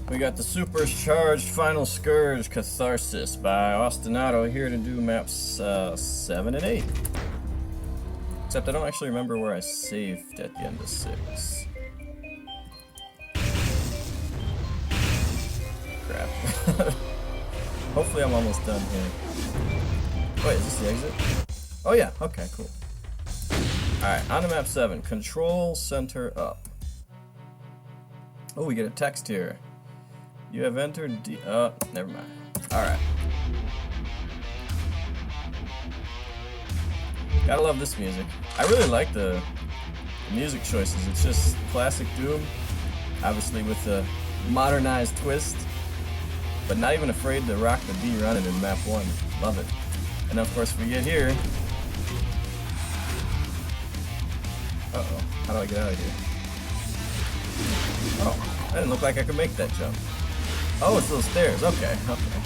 We got the supercharged final Scourge Catharis by Austinado here to do maps 7 and 8. Except I don't actually remember where I saved at the end of 6. Crap. Hopefully I'm almost done here. Wait, is this the exit? Oh yeah, okay, cool. Alright, on to map 7. Control center up. Oh, we get a text here. You have entered never mind. Alright. Gotta love this music. I really like the music choices. It's just classic Doom, obviously with a modernized twist, but not even afraid to rock the D running in map 1. Love it. And of course we get here. Uh-oh. How do I get out of here? Oh, I didn't look like I could make that jump. Oh, it's little stairs. Okay, okay.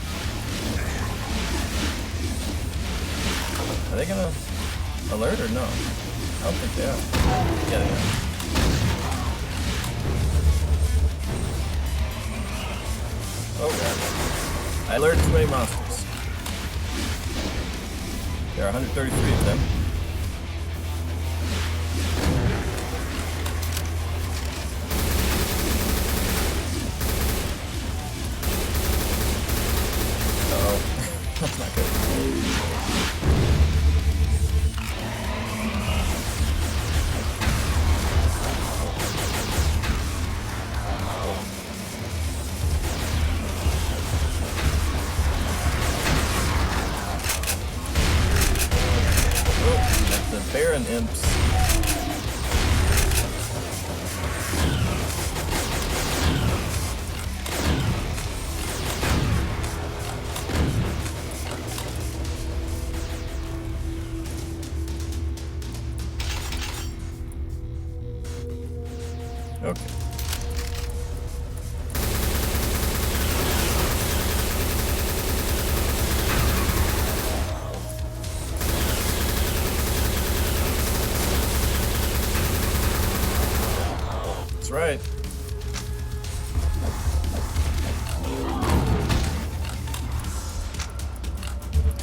Are they gonna alert or no? I don't think they are. Yeah, they are. Oh god. I alerted too many monsters. There are 133 of them. That's not good. Oh, that's the Baron Imps. Okay. That's right.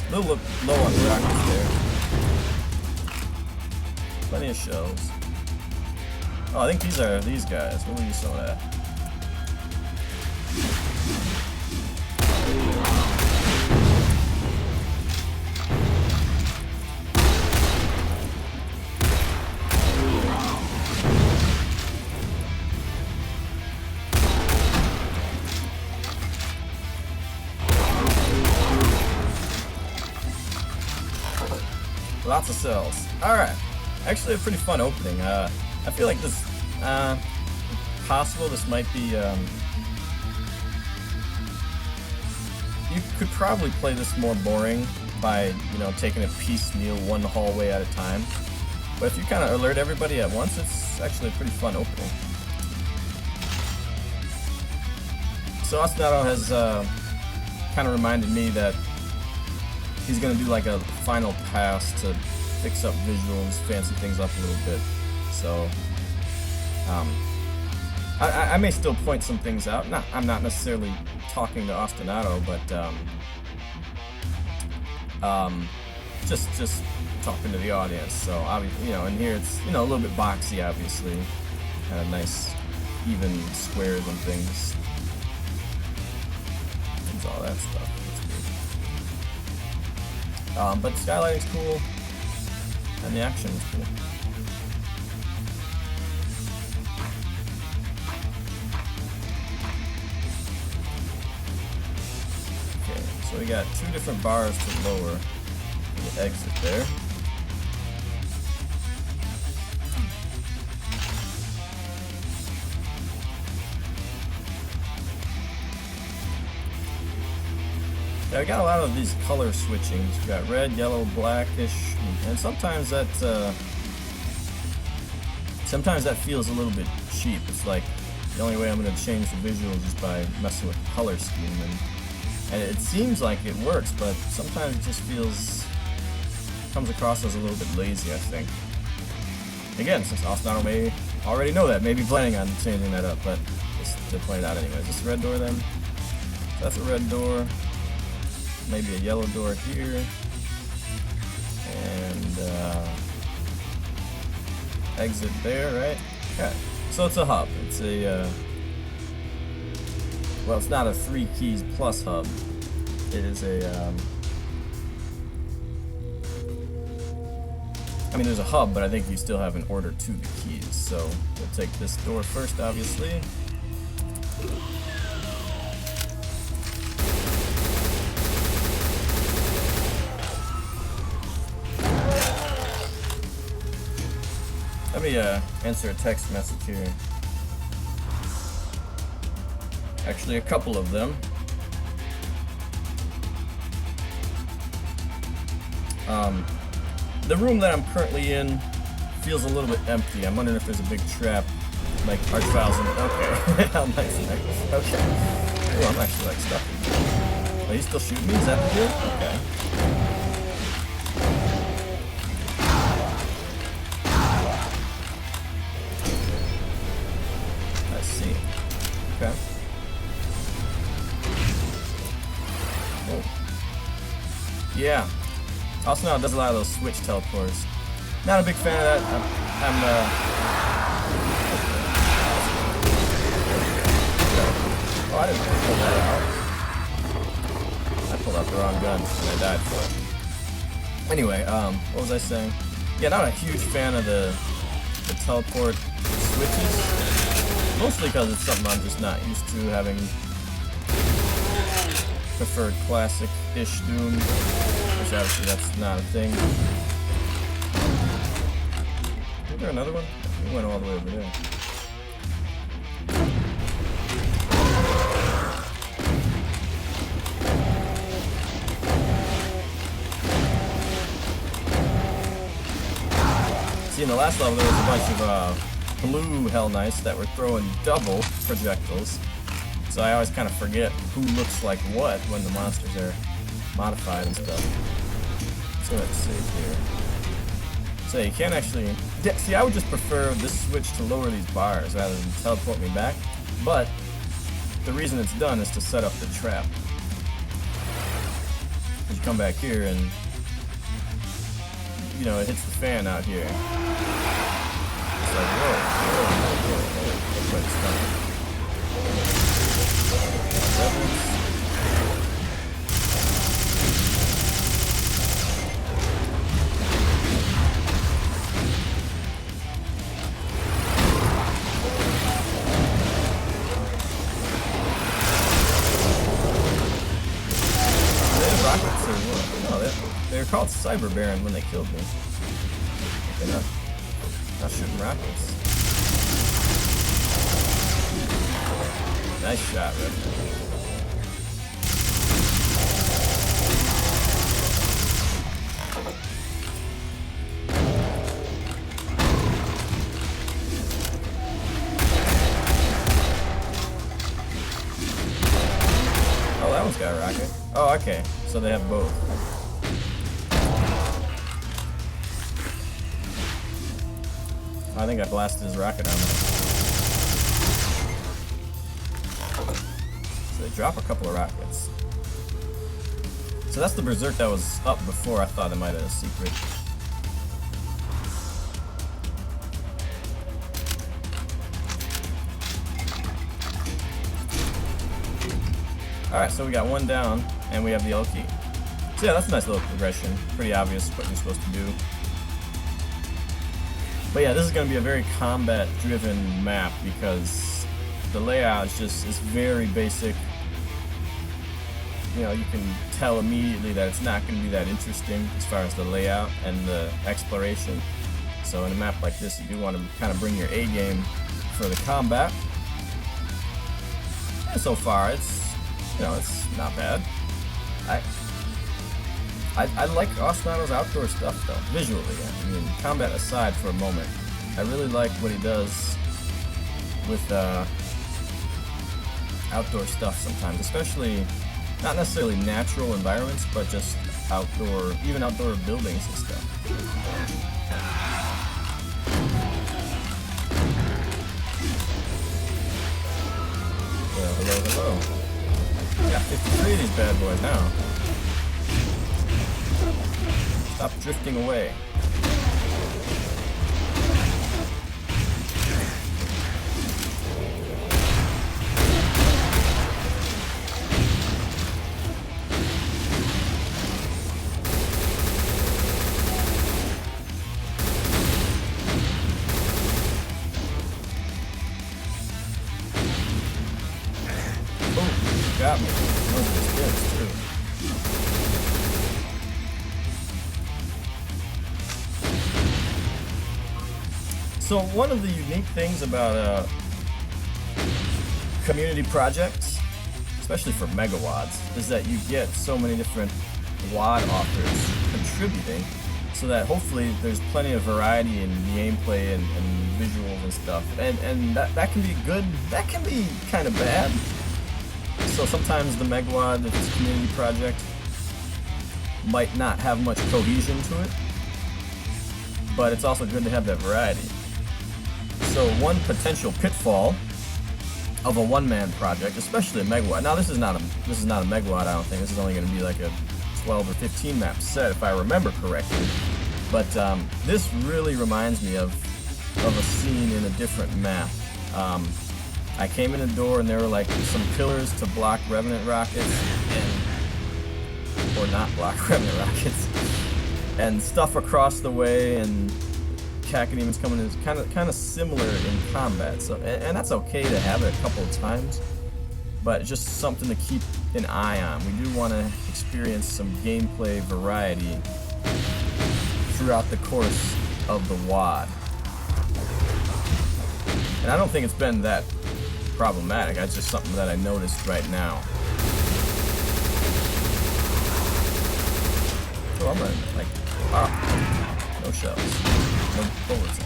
A little low on the rockets there. Plenty of shells. Oh, I think these are these guys. We'll use some of that. Lots of cells. Alright. Actually a pretty fun opening. I feel like this, possible this might be, you could probably play this more boring by, you know, taking it piecemeal one hallway at a time. But if you kind of alert everybody at once, it's actually a pretty fun opening. So Austinado has, kind of reminded me that he's going to do like a final pass to fix up visuals, fancy things up a little bit. So, I may still point some things out. I'm not necessarily talking to Austinado, but just talking to the audience. So, obviously, you know, and here it's, you know, a little bit boxy, obviously, kind of nice, even squares and things. There's all that stuff. That's good. But the skylighting's cool, and the action is cool. So we got 2 different bars to lower the exit there. Yeah, we got a lot of these color switchings. We got red, yellow, blackish, and sometimes that feels a little bit cheap. It's like the only way I'm going to change the visuals is by messing with the color scheme. And it seems like it works, but sometimes it just comes across as a little bit lazy, I think. Again, since Austinado may already know that, maybe planning on changing that up, but just to point it out anyway. Is this a red door then? That's a red door. Maybe a yellow door here. And exit there, right? Okay. So it's a hub. It's a well, it's not a 3 keys plus hub. It is a I mean, there's a hub, but I think you still have an order to the keys. So we'll take this door first, obviously. Let me answer a text message here. Actually, a couple of them. The room that I'm currently in feels a little bit empty. I'm wondering if there's a big trap, like Archviles in it. Okay. How nice. Okay. Oh, I'm actually like stuck. Are you still shooting me? Is that the deal? Okay. I see. Okay. Oh. Yeah. Austinado does a lot of those switch teleporters. Not a big fan of that. Oh, I didn't pull that out. I pulled out the wrong gun and I died for it. Anyway, what was I saying? Yeah, not a huge fan of the teleport switches. Mostly because it's something I'm just not used to, having preferred classic-ish Doom. Which obviously that's not a thing. Is there another one? We went all the way over there. See, in the last level there was a bunch of blue Hell Knights that were throwing double projectiles. So I always kind of forget who looks like what when the monsters are modified and stuff. So let's see here. So you can't actually... Yeah, see, I would just prefer this switch to lower these bars rather than teleport me back. But the reason it's done is to set up the trap. You come back here and, you know, it hits the fan out here. It's like, whoa, everybody's coming. They're called Cyber Baron when they killed me. They're not shooting rockets. Nice shot, Red. Oh, that one's got a rocket. Oh, okay. So they have both. I think I blasted his rocket on there. So they drop a couple of rockets. So that's the Berserk that was up before. I thought it might have a secret. Alright, so we got one down, and we have the yellow key. So yeah, that's a nice little progression. Pretty obvious what you're supposed to do. But yeah, this is going to be a very combat-driven map because the layout is very basic. You know, you can tell immediately that it's not going to be that interesting as far as the layout and the exploration. So in a map like this, you do want to kind of bring your A game for the combat. And so far, it's, you know, it's not bad. I like Austinado's outdoor stuff though, visually. I mean, combat aside for a moment, I really like what he does with outdoor stuff sometimes, especially not necessarily natural environments, but just outdoor, even outdoor buildings and stuff. Hello, hello. We got 53 of these bad boys now. Stop drifting away. Got me. Those are the spins, too. So one of the unique things about community projects, especially for megawads, is that you get so many different wad authors contributing, so that hopefully there's plenty of variety in gameplay and visuals and stuff. And that can be good, that can be kind of bad. So sometimes the megawad, if it's a community project, might not have much cohesion to it, but it's also good to have that variety. So one potential pitfall of a one-man project, especially a megawad. Now this is not a megawad, I don't think. This is only going to be like a 12 or 15 map set, if I remember correctly. But this really reminds me of a scene in a different map. I came in the door and there were like some pillars to block Revenant rockets, or not block Revenant rockets, and stuff across the way, and Cacodemons coming in is kind of similar in combat. So and that's okay to have it a couple of times, but just something to keep an eye on. We do want to experience some gameplay variety throughout the course of the WAD. And I don't think it's been that problematic. That's just something that I noticed right now. So I'm running like, no shells, no bullets.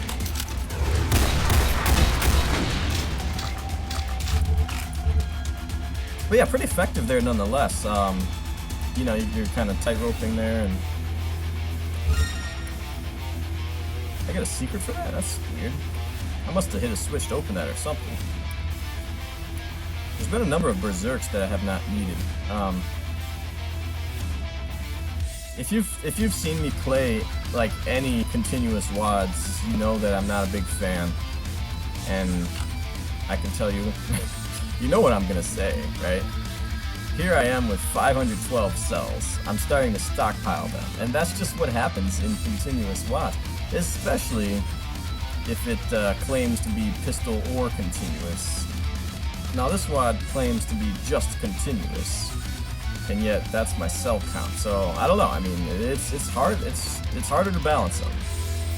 But yeah, pretty effective there nonetheless. You know, you're kind of tight roping there, and I got a secret for that? That's weird. I must have hit a switch to open that or something. There's been a number of berserks that I have not needed. If you've seen me play like any continuous WADs, you know that I'm not a big fan, and I can tell you, you know what I'm gonna say, right? Here I am with 512 cells. I'm starting to stockpile them, and that's just what happens in continuous WADs, especially if it claims to be pistol or continuous. Now this WAD claims to be just continuous, and yet that's my cell count. So I don't know. I mean, it's hard. It's harder to balance them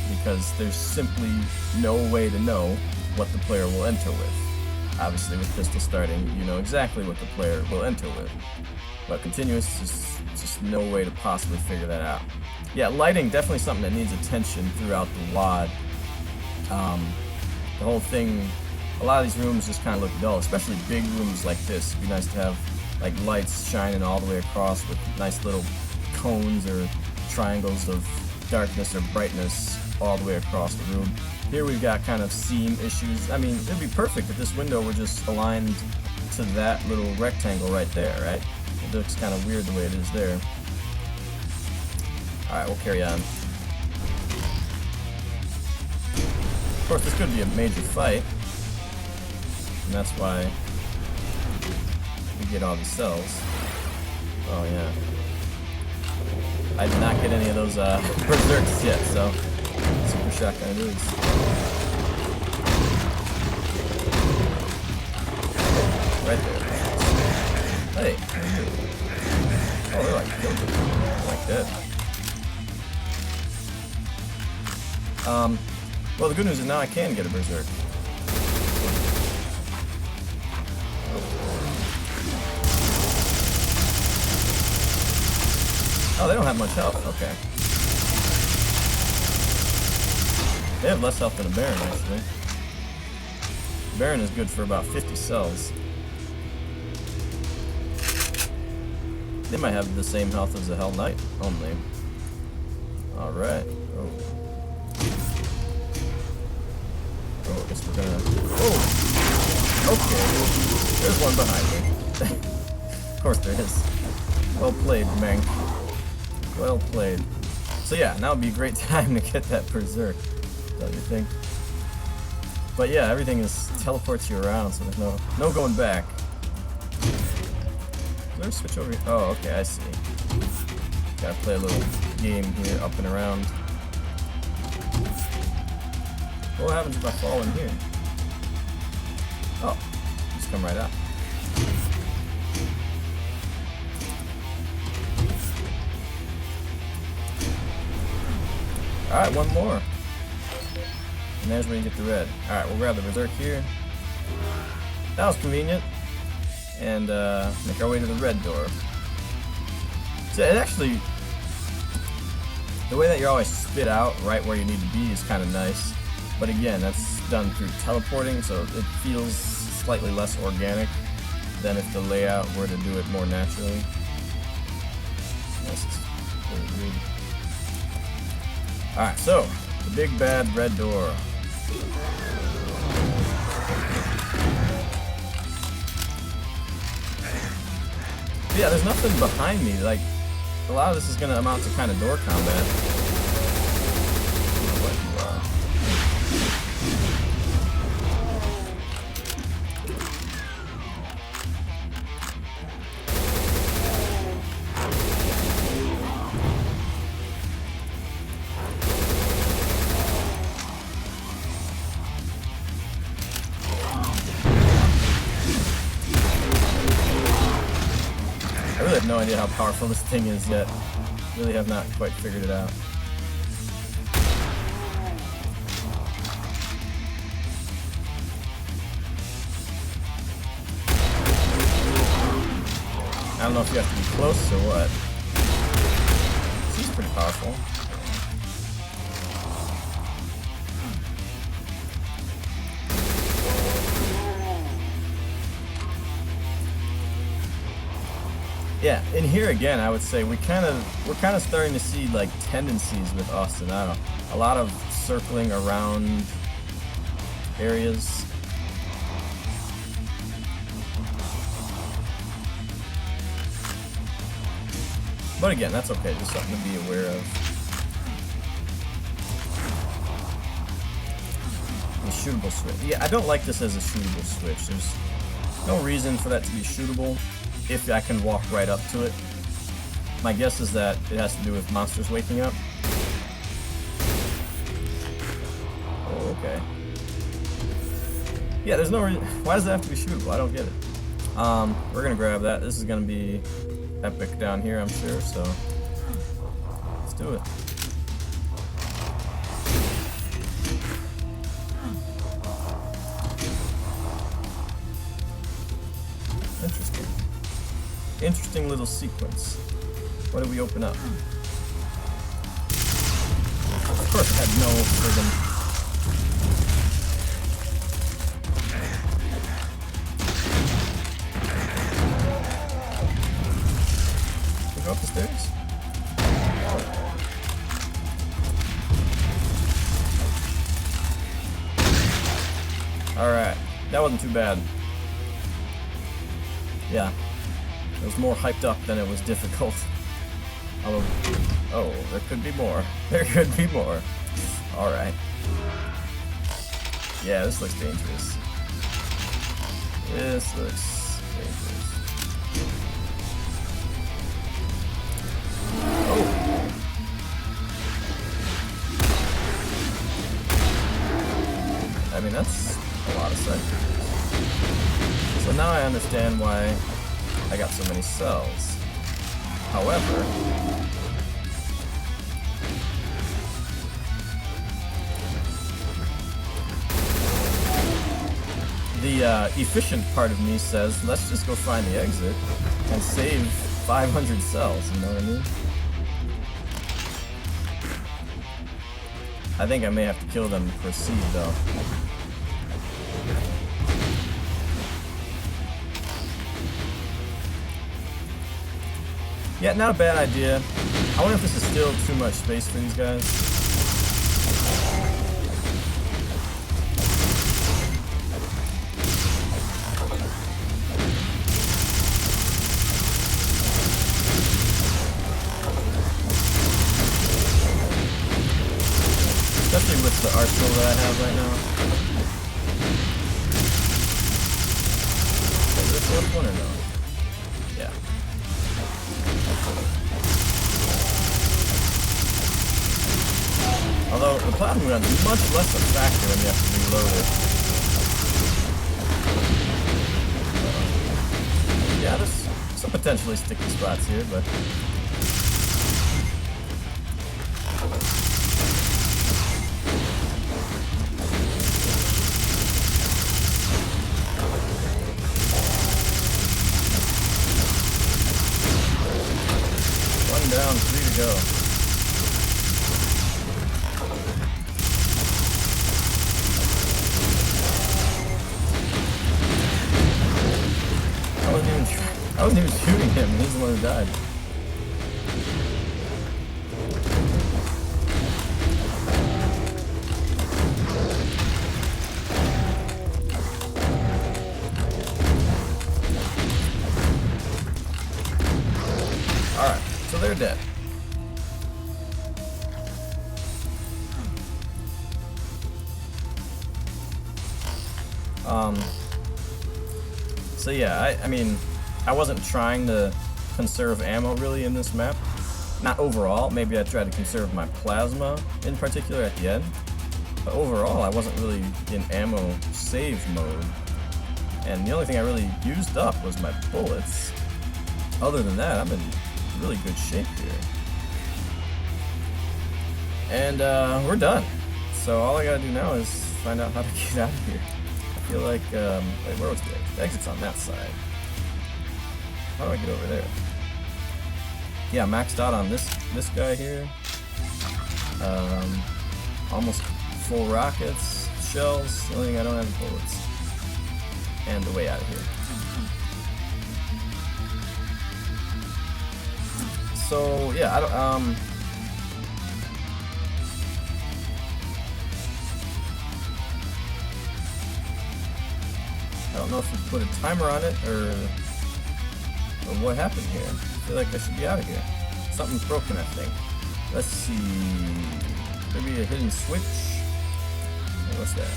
because there's simply no way to know what the player will enter with. Obviously, with pistol starting, you know exactly what the player will enter with, but continuous is just no way to possibly figure that out. Yeah, lighting definitely something that needs attention throughout the WAD. The whole thing, a lot of these rooms just kind of look dull, especially big rooms like this. It'd be nice to have like lights shining all the way across with nice little cones or triangles of darkness or brightness all the way across the room. Here we've got kind of seam issues. I mean, it'd be perfect if this window were just aligned to that little rectangle right there, right? It looks kind of weird the way it is there. Alright, we'll carry on. Of course, this could be a major fight, and that's why we get all these cells. Oh yeah. I did not get any of those berserks yet, so super shotgun it is. Right there. Hey, how are you? Oh, they're like killed me. Like that. Well, the good news is now I can get a berserk. Oh, they don't have much health. Okay. They have less health than a Baron, actually. Baron is good for about 50 cells. They might have the same health as the Hell Knight, only. Alright. Oh. Oh, I guess we're gonna... Oh! Okay, there's one behind me. Of course there is. Well played, Mank. Well played. So yeah, now would be a great time to get that Berserk, don't you think? But yeah, everything is teleports you around, so there's no going back. Is there a switch over here? Oh, okay, I see. Gotta play a little game here, up and around. What happens if I fall in here? Oh, just come right out. Alright, one more. And there's where you get the red. Alright, we'll grab the Berserk here. That was convenient. And make our way to the red door. So it actually, the way that you're always spit out right where you need to be is kind of nice. But again, that's done through teleporting, so it feels slightly less organic than if the layout were to do it more naturally. This is really good. Alright, so, the big bad red door. Yeah, there's nothing behind me. Like, a lot of this is going to amount to kind of door combat. I really have no idea how powerful this thing is yet. Really have not quite figured it out. I don't know if you have to be close or what. He's pretty powerful. Yeah, in here again, I would say we're kind of starting to see like tendencies with Austinado. A lot of circling around areas. But again, that's okay, just something to be aware of. The shootable switch. Yeah, I don't like this as a shootable switch. There's no reason for that to be shootable if I can walk right up to it. My guess is that it has to do with monsters waking up. Oh, okay. Yeah, there's no reason. Why does it have to be shootable? I don't get it. We're gonna grab that. This is gonna be epic down here, I'm sure, so let's do it. Interesting. Interesting little sequence. What did we open up? Of course, I had no friggin'. Go up the stairs. Alright, that wasn't too bad. Yeah, it was more hyped up than it was difficult. Although, oh, there could be more. There could be more. Alright. Yeah, this looks dangerous. This looks dangerous. Oh! I mean, that's a lot of cycles. So now I understand why I got so many cells. However, the efficient part of me says, let's just go find the exit and save 500 cells, you know what I mean? I think I may have to kill them to proceed, though. Yeah, not a bad idea. I wonder if this is still too much space for these guys. the arsenal that I have right now. Is this the one or no? Yeah. Although the plasma gun is much less a factor when you have to reload it. Yeah, there's some potentially sticky spots here, but one down, 3 to go. I wasn't even shooting him, he's the one who died. Alright, so they're dead. So yeah, I mean, I wasn't trying to conserve ammo really in this map. Not overall, maybe I tried to conserve my plasma in particular at the end. But overall, I wasn't really in ammo save mode. And the only thing I really used up was my bullets. Other than that, I'm in really good shape here. And we're done. So all I gotta do now is find out how to get out of here. I feel like, wait, where was the exit? The exit's on that side. How do I get over there? Yeah, maxed out on this guy here. Almost full rockets, shells. The only thing I don't have is bullets. And the way out of here. So yeah, I don't know if we put a timer on it or what happened here. I feel like I should be out of here. Something's broken, I think. Let's see. Maybe a hidden switch. Hey, what's that?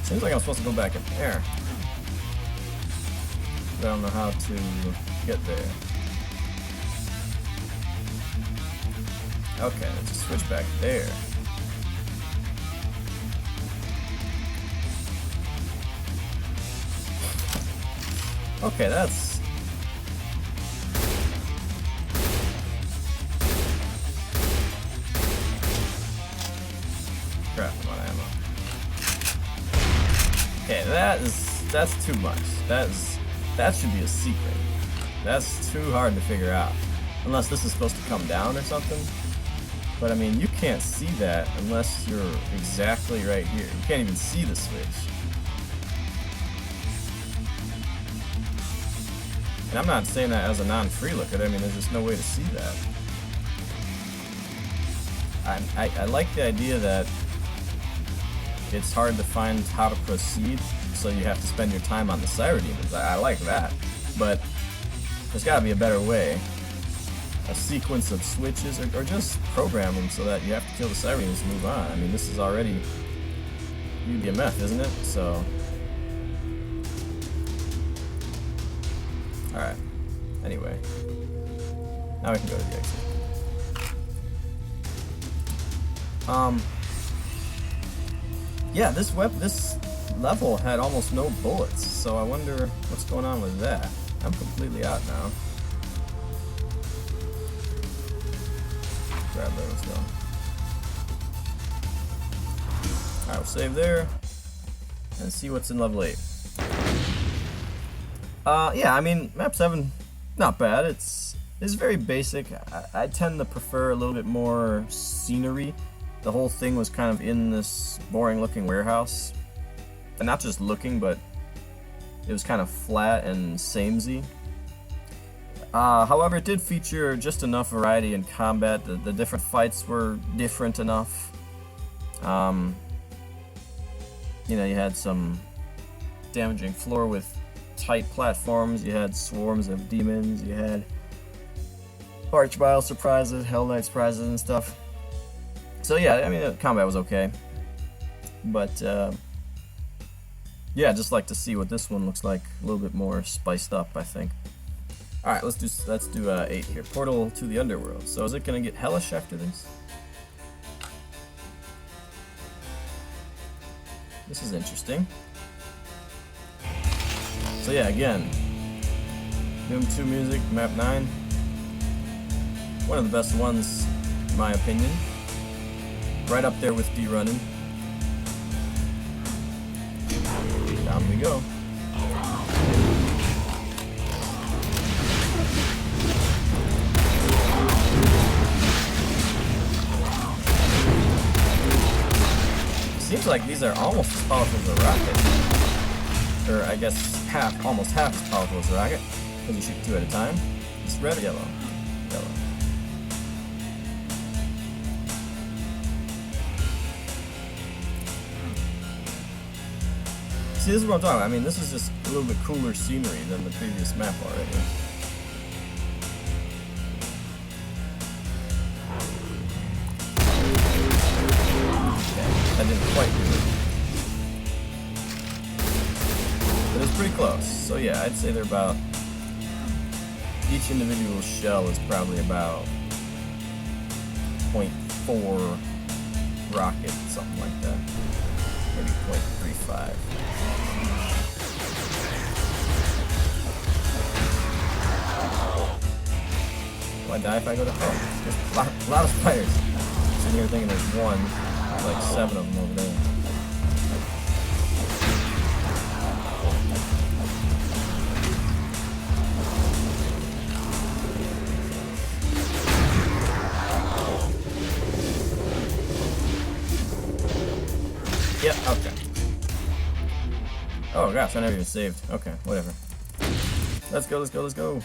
Seems like I'm supposed to go back in there. But I don't know how to get there. Okay, let's just switch back there. Okay, that's... crap, I'm out of ammo. Okay, that's too much. That should be a secret. That's too hard to figure out. Unless this is supposed to come down or something. But I mean, you can't see that unless you're exactly right here. You can't even see the switch. And I'm not saying that as a non-freelooker. I mean, there's just no way to see that. I like the idea that it's hard to find how to proceed, so you have to spend your time on the siren demons. I like that, but there's got to be a better way. A sequence of switches, or just program them so that you have to kill the siren demons to move on. I mean, this is already UDMF, isn't it? So, all right. Anyway, now we can go to the exit. Yeah, this level had almost no bullets, so I wonder what's going on with that. I'm completely out now. Grab those though. Alright, we'll save there and see what's in level 8. Yeah, I mean, map 7, not bad. It's very basic. I tend to prefer a little bit more scenery. The whole thing was kind of in this boring looking warehouse. And not just looking, but it was kind of flat and samey. However, it did feature just enough variety in combat. The different fights were different enough. You know, you had some damaging floor with tight platforms, you had swarms of demons, you had Archvile surprises, Hell Knight surprises and stuff. So yeah, I mean, the combat was okay. But yeah, I'd just like to see what this one looks like, a little bit more spiced up, I think. Alright, let's do 8 here. Portal to the Underworld. So is it gonna get hellish after this? This is interesting. So yeah, again, Doom 2 music, map 9. One of the best ones, in my opinion. Right up there with D-Running. Down we go. Seems like these are almost as powerful as a rocket. Or I guess almost half as powerful as a rocket. Because you shoot 2 at a time. It's red or yellow? Yellow. See, this is what I'm talking about. I mean, this is just a little bit cooler scenery than the previous map already. I didn't quite do it. But it's pretty close. So yeah, I'd say they're about... Each individual shell is probably about 0.4 rocket, something like that. Maybe 0.35. Will I die if I go to... Oh, there's a lot of spiders. Sitting here thinking there's one. Like 7 of them over there. Yep, okay. Oh gosh, I never even saved. Okay, whatever. Let's go, let's go, let's go.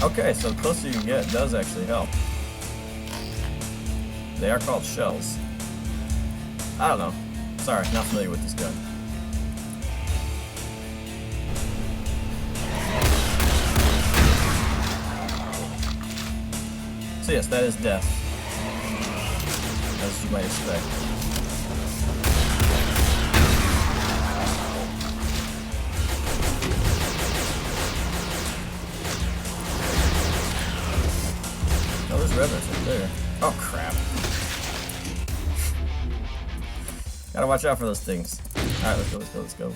Okay, so the closer you get does actually help. They are called shells. I don't know. Sorry, not familiar with this gun. So yes, that is death. As you might expect. Oh, there's revenants right there. Oh crap. Gotta watch out for those things. Alright, let's go, let's go, let's go.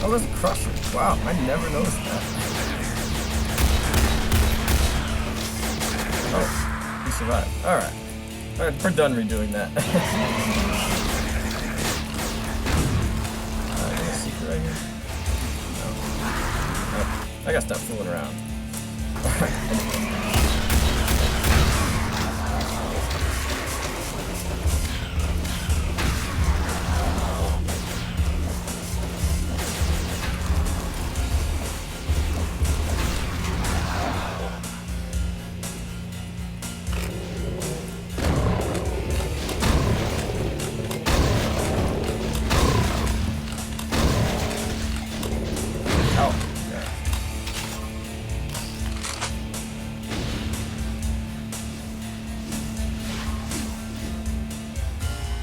Oh, there's a crusher. Wow, I never noticed that. Oh, he survived. Alright. Alright, we're done redoing that. Is there a secret right here? No. Oh, I gotta stop fooling around. Alright.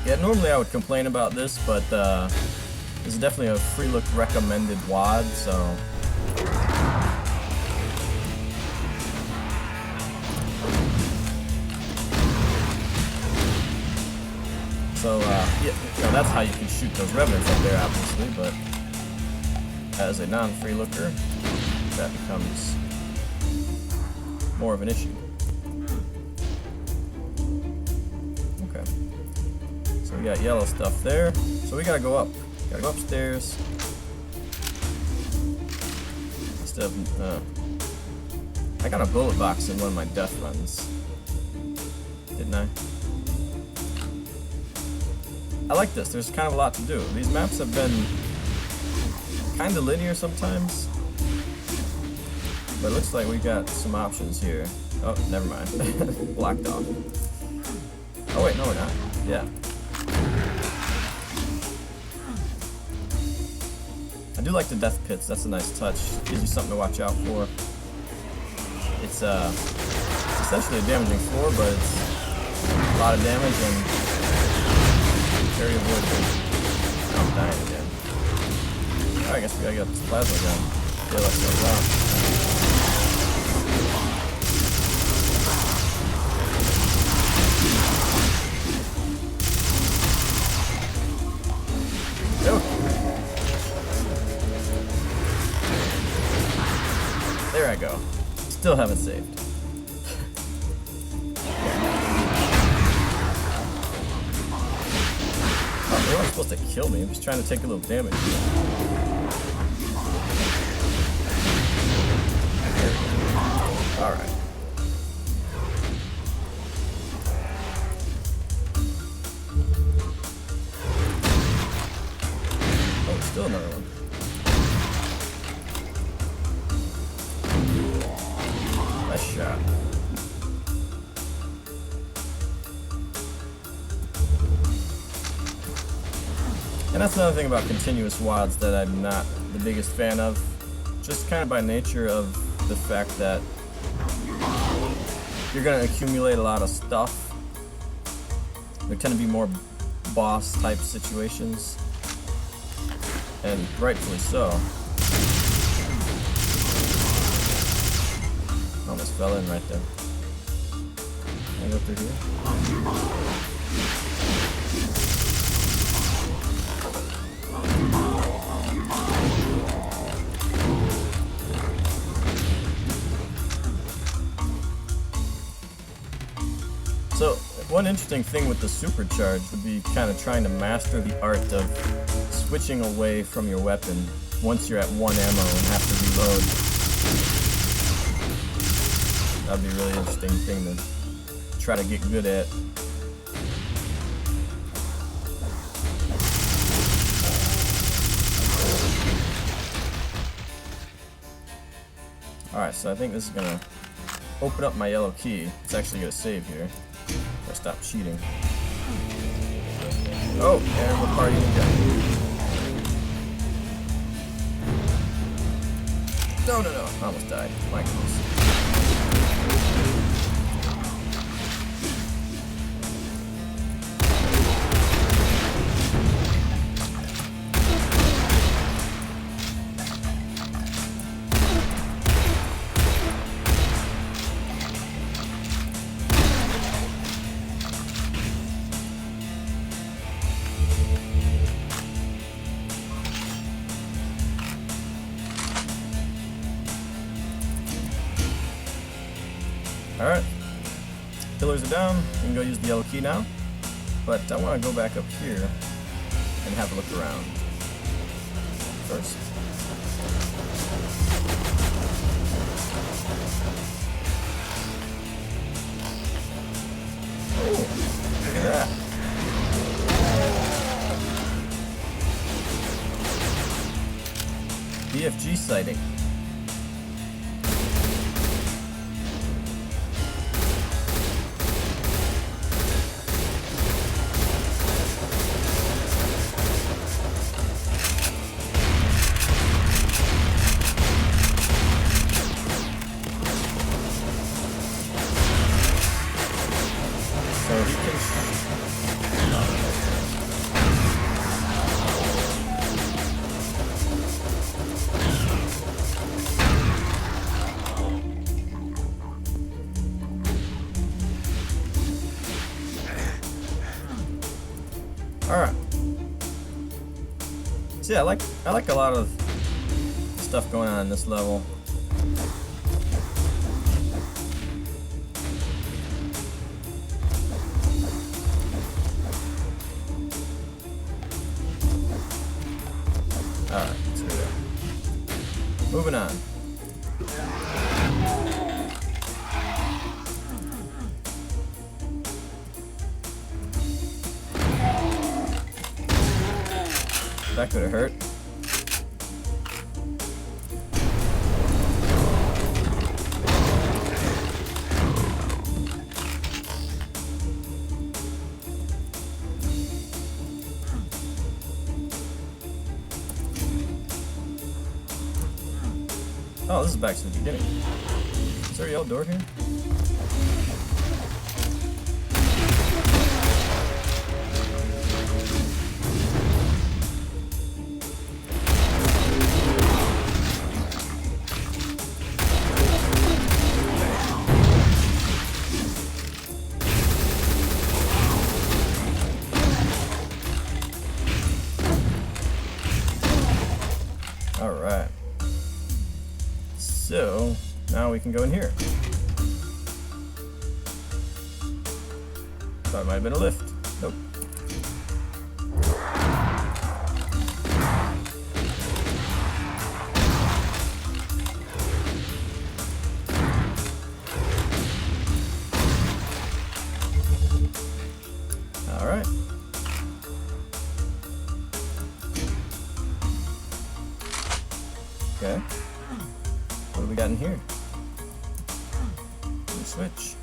Yeah, normally I would complain about this, but this is definitely a free look recommended WOD, so So, yeah, that's how you can shoot those revenants up there, obviously, but as a non-free looker, that becomes more of an issue. Okay. So we got yellow stuff there. So we gotta go up. Gotta go upstairs. Instead of, I got a bullet box in one of my death runs. Didn't I? I like this. There's kind of a lot to do. These maps have been kind of linear sometimes. But it looks like we got some options here. Oh, never mind. Blocked off. Oh wait, no we're not. Yeah. I do like the death pits. That's a nice touch. Gives you something to watch out for. It's essentially a damaging floor, but it's a lot of damage and very avoidable. I'm dying again. Oh, I guess we gotta get this plasma gun. Yeah, let's go around. There I go. Still haven't saved. Oh, they weren't supposed to kill me. I'm just trying to take a little damage. Alright. Oh, still another one. Nice shot. And that's another thing about continuous WADs that I'm not the biggest fan of. Just kind of by nature of the fact that you're going to accumulate a lot of stuff. There tend to be more boss type situations. And rightfully so. Almost fell in right there. Can I go through here? So, one interesting thing with the supercharge would be kind of trying to master the art of switching away from your weapon once you're at 1 ammo and have to reload. That'd be a really interesting thing to try to get good at. Alright, so I think this is gonna open up my yellow key. It's actually gonna save here. If I stop cheating. Oh, and we're partying again. No, I almost died. My goodness. Alright, pillars are down, you can go use the yellow key now, but I want to go back up here and have a look around first. Oh, look at that. BFG sighting. Alright. So yeah, I like a lot of stuff going on in this level. Alright, let's do that. Moving on. That could have hurt. Oh, this is back to the beginning. Is there a yellow door here? Alright. So, now we can go in here. Thought it might have been a lift. Nope. Alright. Okay. What do we got in here? New switch.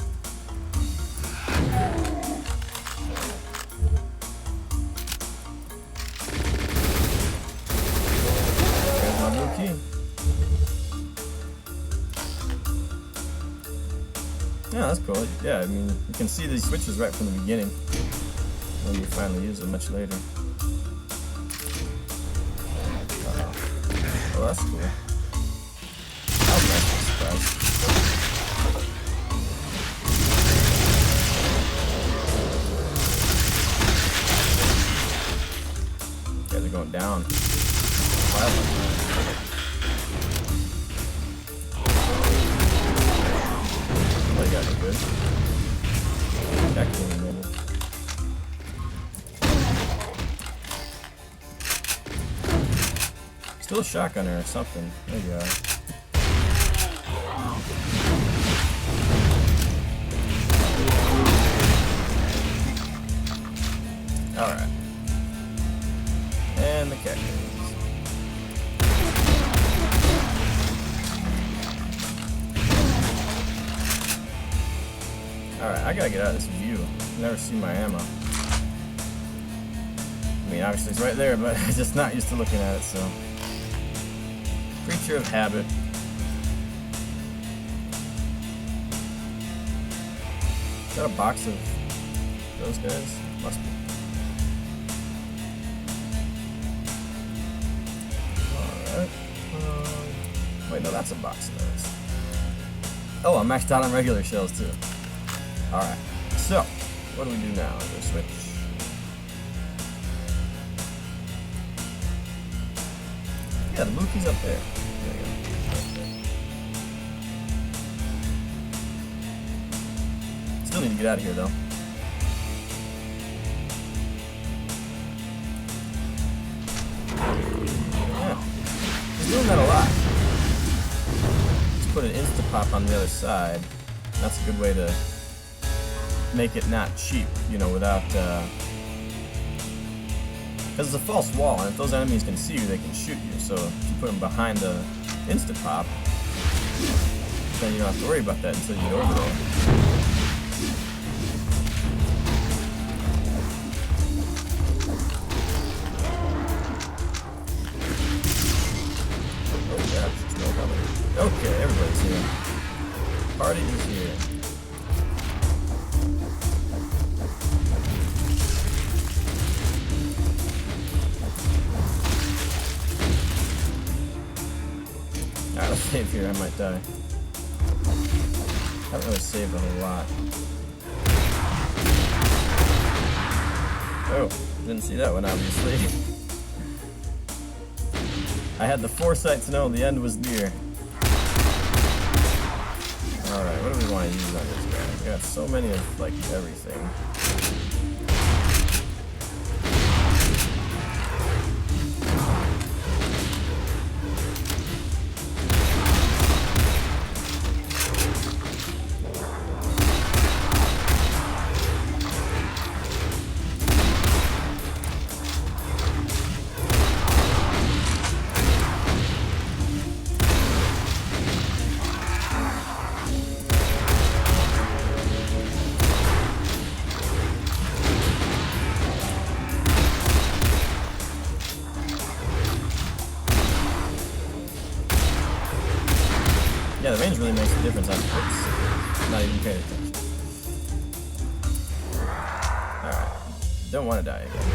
There's my blue key. Yeah, that's cool. Yeah, I mean, you can see these switches right from the beginning. When you finally use them much later. Oh, that's cool. Yeah, they're going down. Oh, you got it good. Back in a minute. Still a shotgunner or something. There you go. Alright. And the Catharis. Alright, I gotta get out of this view. Never see my ammo. I mean, obviously it's right there, but I'm just not used to looking at it, so. Creature of habit. Is that a box of those guys? Must be. Alright. Wait, no, that's a box of those. Oh, I'm maxed out on regular shells too. Alright. So, what do we do now? Go switch. Yeah, the blue key's up there. There you go. Still need to get out of here though. Yeah. He's doing that a lot. Just put an Insta-Pop on the other side. That's a good way to make it not cheap, you know, without because it's a false wall, and if those enemies can see you, they can shoot you. So if you put them behind the Insta-Pop, then you don't have to worry about that until you get over there. Oh gosh, there's no cover. Okay, everybody's here. Party is here. Alright, let's save here, I might die. Haven't really saved a whole lot. Oh. Didn't see that one, obviously. I had the foresight to know the end was near. Alright, what do we want to use on this guy? We got so many of, like, everything. Yeah, the range really makes a difference. I'm not even paying attention. Alright. Don't want to die again.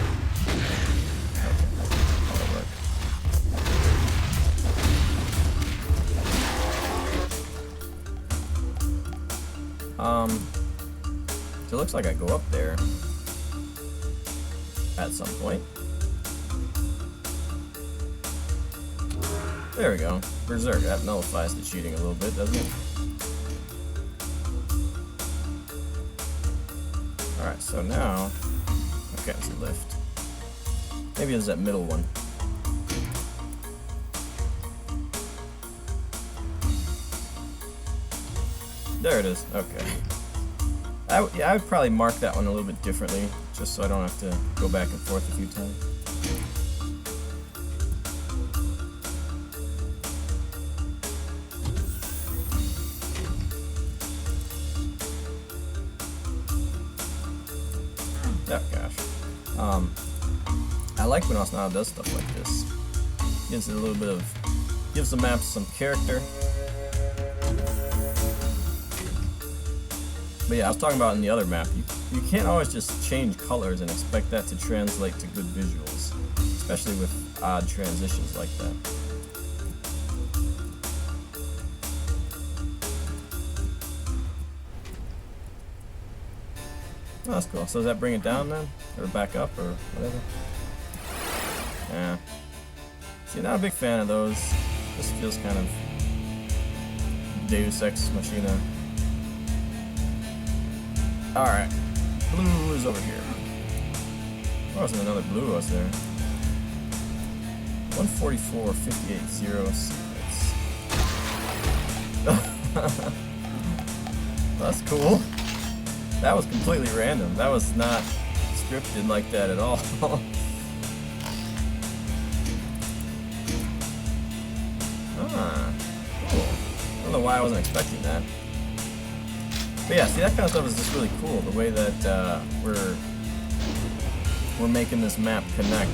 Okay. That'll work. So it looks like I go up there at some point. There we go. Berserk. That nullifies the cheating a little bit, doesn't it? Alright, so now... Okay, it's a lift. Maybe it's that middle one. There it is. Okay. I would probably mark that one a little bit differently, just so I don't have to go back and forth a few times. Oh gosh. I like when Austinado does stuff like this. Gives it a little bit of, gives the map some character. But yeah, I was talking about in the other map, you can't always just change colors and expect that to translate to good visuals, especially with odd transitions like that. Oh, that's cool. So does that bring it down then? Or back up or whatever? Yeah. See, not a big fan of those. This feels kind of Deus Ex Machina. Alright. Blue is over here. Oh, there's another blue was there. 144, 58, 0, 6. That's cool. That was completely random. That was not scripted like that at all. Ah, cool. I don't know why I wasn't expecting that. But yeah, see, that kind of stuff is just really cool. The way that we're making this map connect.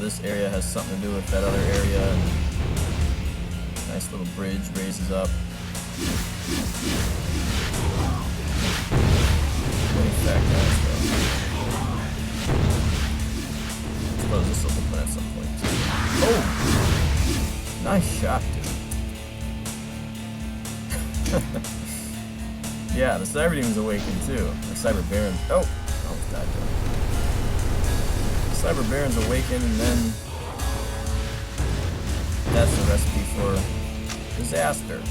This area has something to do with that other area. Nice little bridge raises up. Really fat guys, though. I suppose this will open at some point. Oh! Nice shot, dude. Yeah, the Cyber Demon's awakened too. Or Cyber Baron. Oh! Almost died there. Cyber Baron's awakened, and then that's the recipe for disaster.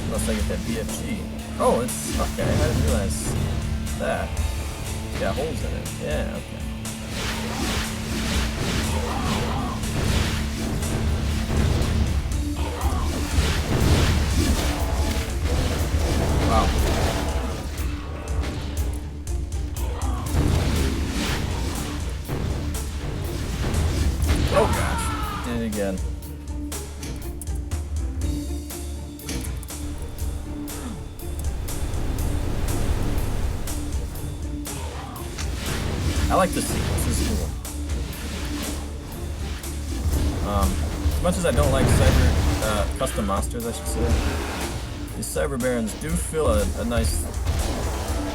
Unless I get that BFG. Oh, it's okay. I didn't realize that. It's got holes in it. Yeah, okay. Wow. Oh gosh. Did it again. I like this sequence. This is cool. As much as I don't like cyber custom monsters, I should say, these Cyber Barons do fill a nice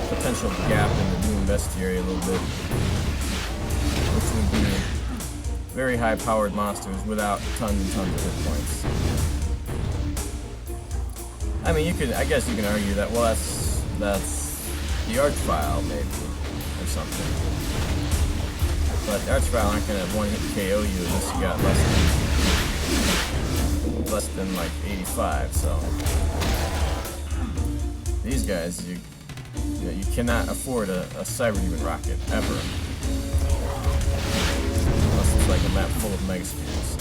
potential gap in the Doom bestiary a little bit, which would be very high-powered monsters without tons and tons of hit points. I mean, I guess you can argue that, well, that's that's the Archvile, maybe, or something. But the Archvile aren't gonna one-hit KO you unless you got less than like 85. So these guys, you cannot afford a Cyber Demon rocket ever, unless it's like a map full of Mega Spheres.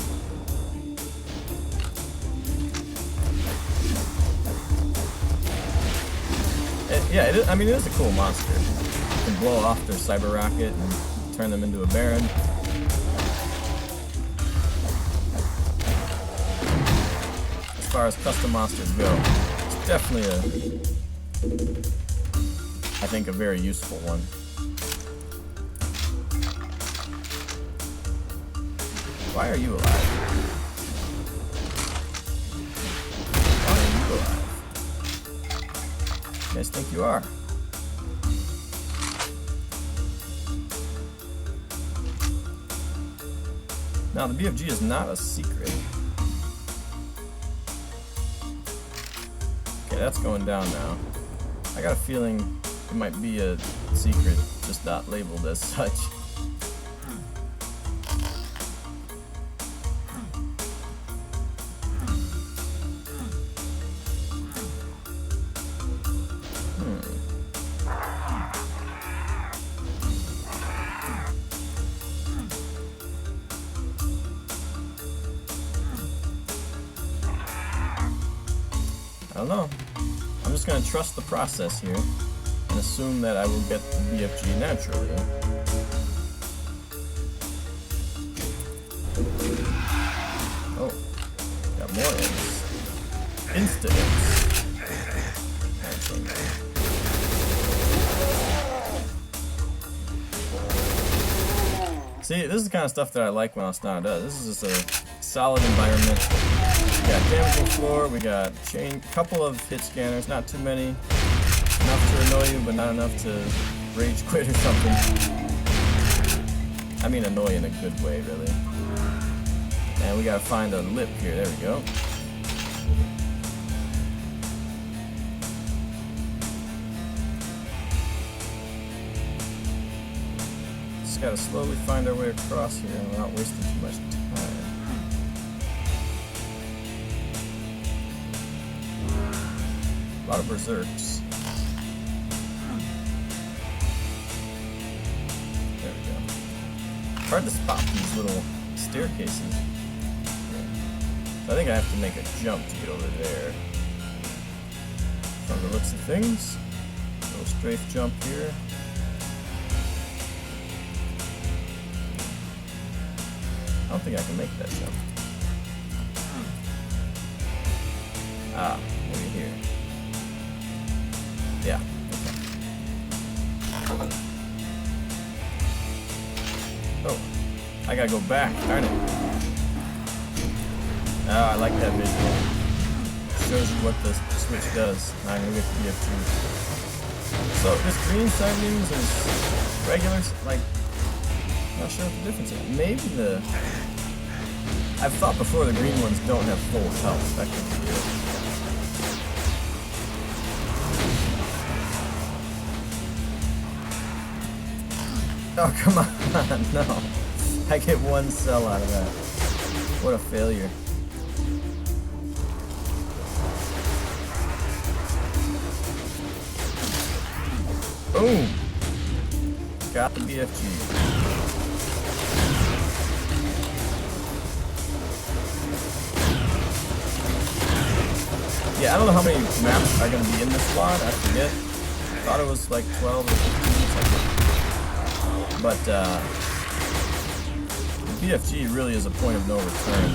I mean, it is a cool monster. You can blow off their Cyber Rocket and turn them into a Baron. As far as custom monsters go, it's definitely I think a very useful one. Why are you alive? Why are you alive? You guys think you are? Now, the BFG is not a secret. Okay, that's going down now. I got a feeling it might be a secret, just not labeled as such. I don't know. I'm just going to trust the process here and assume that I will get the BFG naturally. Oh, got more eggs. Insta eggs. See, this is the kind of stuff that I like when Austinado does. This is just a solid environment. We got damaging floor, we got couple of hit scanners, not too many. Enough to annoy you, but not enough to rage quit or something. I mean annoy in a good way, really. And we gotta find a lip here, there we go. Just gotta slowly find our way across here and without wasting too much time. A lot of berserks. There we go. Hard to spot these little staircases. So I think I have to make a jump to get over there. From the looks of things. Little strafe jump here. I don't think I can make that jump. Ah, maybe here. Yeah. Okay. Oh, I gotta go back, darn it. Oh, I like that visual. Shows you what the switch does. I'm gonna get the BFG. So this green side news is regular, like, not sure what the difference is. Maybe I've thought before the green ones don't have full health. That could be it. Oh, come on, no. I get one cell out of that. What a failure. Boom! Got the BFG. Yeah, I don't know how many maps are going to be in this slot. I forget. I thought it was like 12 or 15 or something. But the BFG really is a point of no return.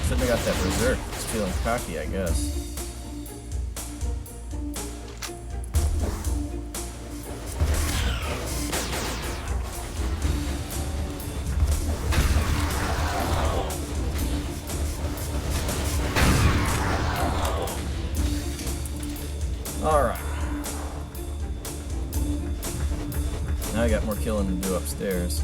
Shouldn't have got that berserk. It's feeling cocky, I guess. Alright. Now I got more killing to do upstairs.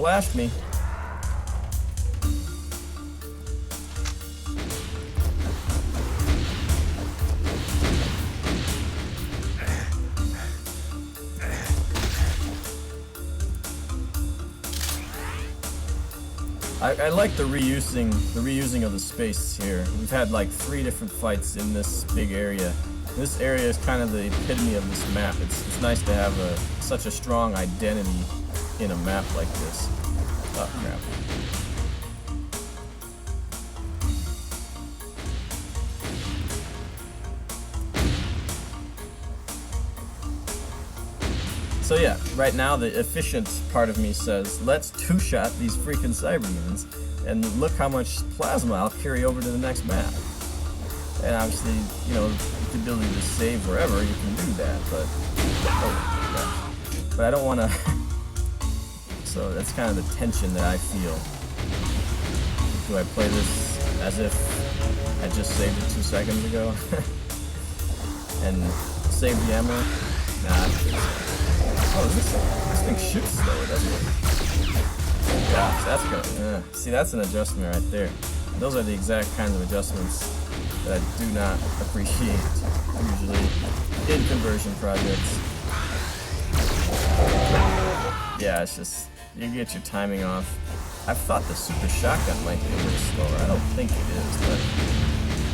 splashed me. I like the reusing of the space here. We've had like 3 different fights in this big area. This area is kind of the epitome of this map. It's nice to have such a strong identity in a map like this. Oh crap. So yeah, right now the efficient part of me says, let's 2-shot these freaking Cybermans, and look how much plasma I'll carry over to the next map. And obviously, you know, the ability to save wherever, you can do that, but but I don't want to. So that's kind of the tension that I feel. Do I play this as if I just saved it 2 seconds ago and save the ammo? Nah. Oh, this thing shoots slower, doesn't it? Gosh, that's good. See, that's an adjustment right there. Those are the exact kinds of adjustments that I do not appreciate usually in conversion projects. Yeah, it's just, you get your timing off. I thought the super shotgun might be a little slower. I don't think it is, but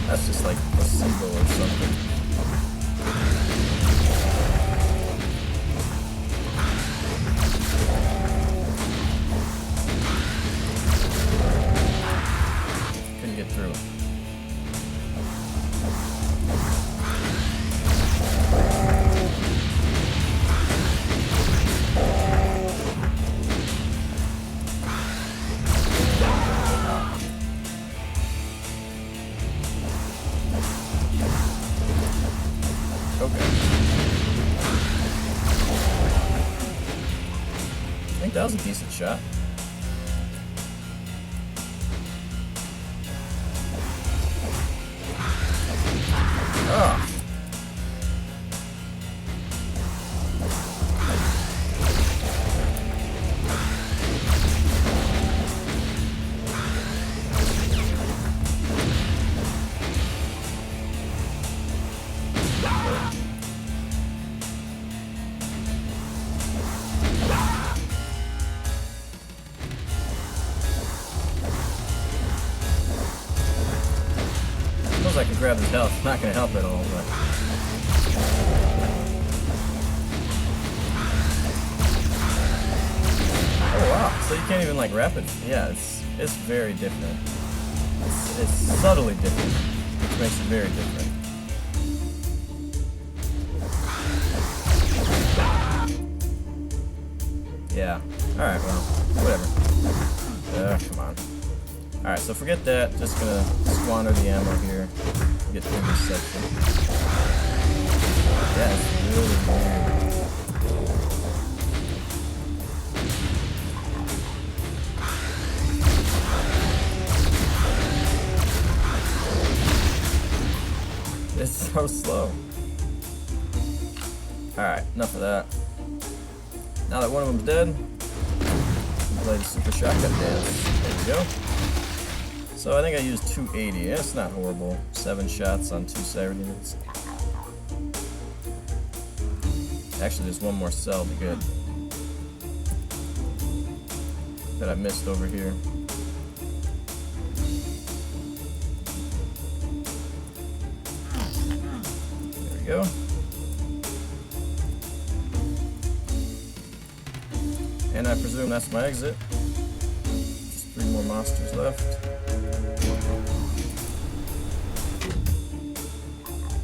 that's just like placebo or something. Through. Okay. I think that was a decent shot. Oh. I can grab his health. Not gonna help at all, but oh wow! So you can't even like rapid. Yeah, it's very different. It's subtly different, which makes it very different. Yeah. All right. Well, whatever. Come on. Alright, so forget that. Just gonna squander the ammo here. Get through this section. Yeah, it's really weird. It's so slow. Alright, enough of that. Now that one of them's dead, we play the super shotgun dance. There we go. So I think I used 280. That's not horrible. 7 shots on 2 cyber units. Actually, there's one more cell to be good. That I missed over here. There we go. And I presume that's my exit. Just 3 more monsters left.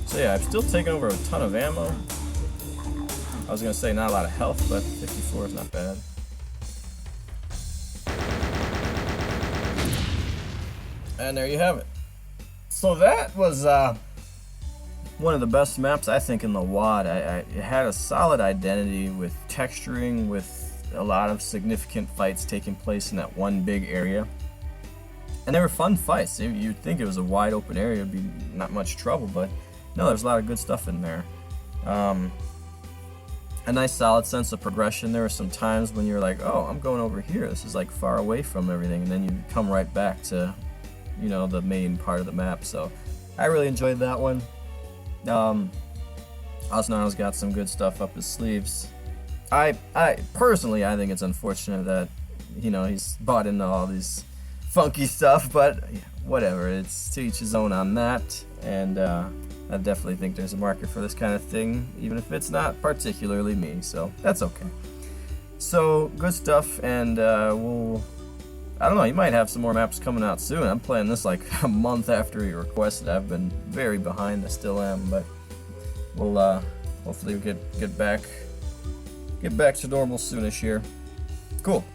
So yeah, I'm still taking over a ton of ammo. I was gonna say not a lot of health, but 54 is not bad. And there you have it. So that was one of the best maps I think in the WAD. It had a solid identity with texturing, with a lot of significant fights taking place in that one big area. And they were fun fights. You'd think it was a wide open area, it'd be not much trouble, but no, there's a lot of good stuff in there. a nice solid sense of progression. There were some times when you're like, oh, I'm going over here. This is like far away from everything, and then you come right back to, you know, the main part of the map. So I really enjoyed that one. Austinato's got some good stuff up his sleeves. I personally, I think it's unfortunate that, you know, he's bought into all these funky stuff, but whatever, it's to each his own on that, and I definitely think there's a market for this kind of thing, even if it's not particularly me, so that's okay. So, good stuff, and I don't know, you might have some more maps coming out soon. I'm playing this like a month after he requested. I've been very behind, I still am, but we'll hopefully get back to normal soonish here. Cool.